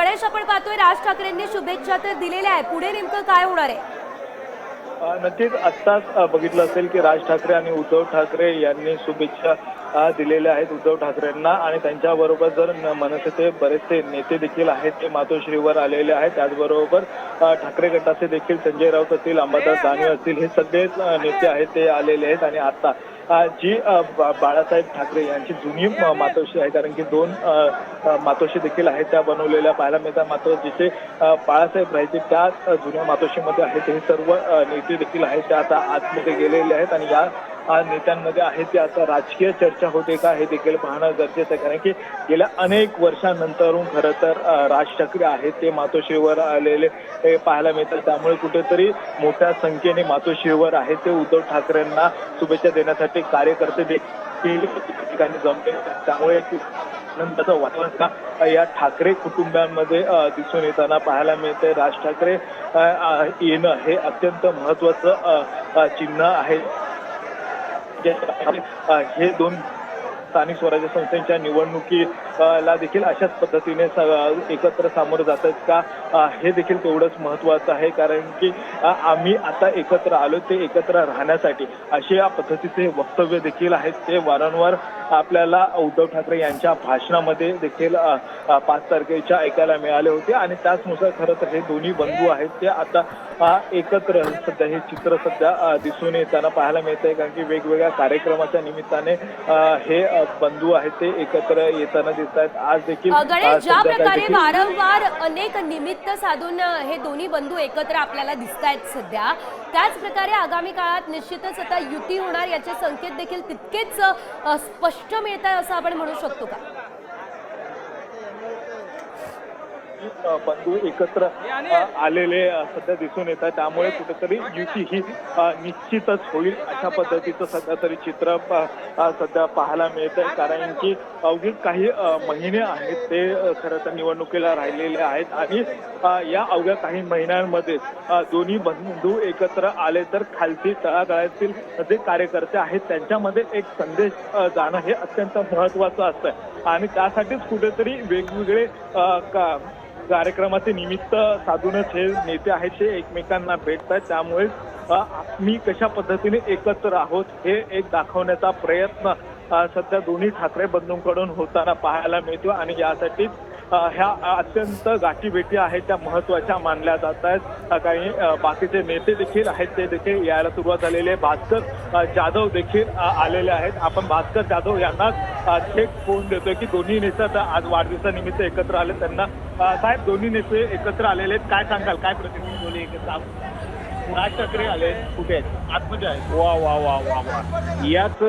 गणेश, आपण पाहतोय राज ठाकरेंनी शुभेच्छा तर दिलेल्या आहे, पुढे नेमकं काय होणार आहे? नक्कीच आत्ताच बघितलं असेल की राज ठाकरे आणि उद्धव ठाकरे यांनी शुभेच्छा दिलेल्या आहेत उद्धव ठाकरेंना, आणि त्यांच्याबरोबर जर मनसेचे बरेचसे नेते देखील आहेत ते मातोश्रीवर आलेले आहेत. त्याचबरोबर ठाकरे गटाचे देखील संजय राऊत असतील, अंबादास दानवे असतील, हे सगळेच नेते आहेत ते आलेले आहेत. आणि आता जी बाळासाहेब ठाकरे यांची जुनी मातोश्री आहे, कारण की 2 मातोश्री देखील आहेत त्या बनवलेल्या पाहायला मिळतात. मात्र जिथे बाळासाहेब राहायचे त्या जुन्या मातोश्रीमध्ये आहेत हे सर्व नेते देखील आहेत ते आता आतमध्ये गेलेले आहेत. आणि या नेत्यांमध्ये आहे ते आता राजकीय चर्चा होते का हे देखील पाहणं गरजेचं आहे, कारण की गेल्या अनेक वर्षांनंतरून खरं तर राज ठाकरे आहेत ते मातोश्रीवर आलेले हे पाहायला मिळतात. त्यामुळे कुठेतरी मोठ्या संख्येने मातोश्रीवर आहेत ते उद्धव ठाकरेंना शुभेच्छा देण्यासाठी कार्यकर्ते देखील ठिकाणी जमले. त्यामुळे नंतरचं वातावरण या ठाकरे कुटुंबांमध्ये दिसून येताना पाहायला मिळते. राज ठाकरे येणं हे अत्यंत महत्वाचं चिन्ह आहे. हे 2 स्थानिक स्वराज्य संस्थांच्या निवडणुकीला देखील अशाच पद्धतीने एकत्र सामोरं जातात का हे देखील तेवढंच महत्त्वाचं आहे, कारण की आम्ही आता एकत्र आलो ते एकत्र राहण्यासाठी असे या पद्धतीचे वक्तव्य देखील आहेत ते वारंवार आपल्याला उद्धव ठाकरे यांच्या भाषणामध्ये देखील 5 तारखेच्या ऐकायला मिळाले होते. आणि त्याचनुसार खरं तर हे दोन्ही बंधू आहेत ते आता एकत्र सध्या हे चित्र सध्या दिसून येताना पाहायला मिळतंय, कारण की वेगवेगळ्या कार्यक्रमाच्या निमित्ताने हे बंधू आहेत ते एकत्र येताना दिसत आहेत. आज देखील गणेश, ज्या प्रकारे वारंवार अनेक निमित्त साधून हे दोन्ही बंधू एकत्र आपल्याला दिसत आहेत सध्या, त्याच प्रकारे आगामी काळात निश्चितच आता युती होणार याचे संकेत देखील तितकेच स्पष्ट मिळत आहे असं आपण म्हणू शकतो का? बंधू एकत्र आलेले सध्या दिसून येत आहे, त्यामुळे कुठेतरी युती ही निश्चितच होईल अशा पद्धतीचं सध्या तरी चित्र सध्या पाहायला मिळत आहे. कारण की अवघी काही महिने आहेत ते खरं तर निवडणुकीला राहिलेले आहेत. आणि या अवघ्या काही महिन्यांमध्ये दोन्ही बंधू एकत्र आले तर खालती तळागाळातील जे कार्यकर्ते आहेत त्यांच्यामध्ये एक संदेश जाणं हे अत्यंत महत्वाचं असतं. आणि त्यासाठीच कुठेतरी वेगवेगळे कार्यक्रमाचे निमित्त साधूनच हे नेते आहेत ते एकमेकांना भेटतात. त्यामुळे आम्ही कशा पद्धतीने एकत्र आहोत हे एक दाखवण्याचा प्रयत्न सध्या दोन्ही ठाकरे बंधूंकडून होताना पाहायला मिळतो. आणि यासाठीच ह्या अत्यंत गाठीभेटी आहेत त्या महत्वाच्या मानल्या जात आहेत. काही बाकीचे नेते देखील आहेत ते देखील यायला सुरुवात झालेली आहे. भास्कर जाधव देखील आलेले आहेत. आपण भास्कर जाधव यांना थेट फोन देतोय की दोन्ही नेते आज वाढदिवसानिमित्त एकत्र आले. त्यांना साहेब, दोन्ही नेते एकत्र आलेले आहेत, काय सांगाल, काय प्रतिक्रिया दोन्ही एकत्र? राज ठाकरे आले, कुठे आहेत? आतमध्ये आहेत. वा वा वा वा वा याच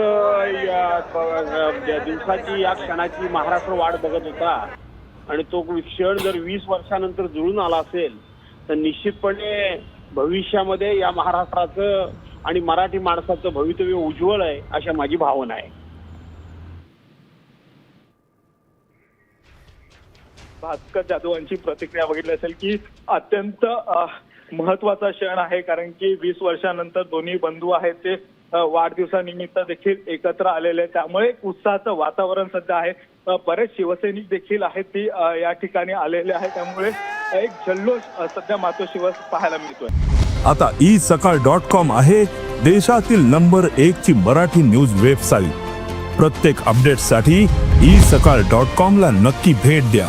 दिवसाची या क्षणाची महाराष्ट्र वाट बघत होता. आणि तो क्षण जर 20 वर्षानंतर जुळून आला असेल तर निश्चितपणे भविष्यामध्ये या महाराष्ट्राचं आणि मराठी माणसाचं भवितव्य उज्ज्वल आहे अशा माझी भावना आहे. भास्कर जाधव यांची प्रतिक्रिया बघितली असेल की अत्यंत महत्वाचा क्षण आहे, कारण की 20 वर्षानंतर दोन्ही बंधू आहेत ते वाढदिवसानिमित्त देखील एकत्र आलेले आहेत. त्यामुळे उत्साहाचं वातावरण सध्या आहे. बरेच शिवसैनिक देखील आहेत ती या ठिकाणी आलेले आहेत. त्यामुळे एक जल्लोष सध्या मातोश्रीवर पाहायला मिळतोय. आता isakal.com आहे देशातील नंबर 1 ची मराठी न्यूज वेबसाईट. प्रत्येक अपडेटसाठी isakal.com ला नक्की भेट द्या.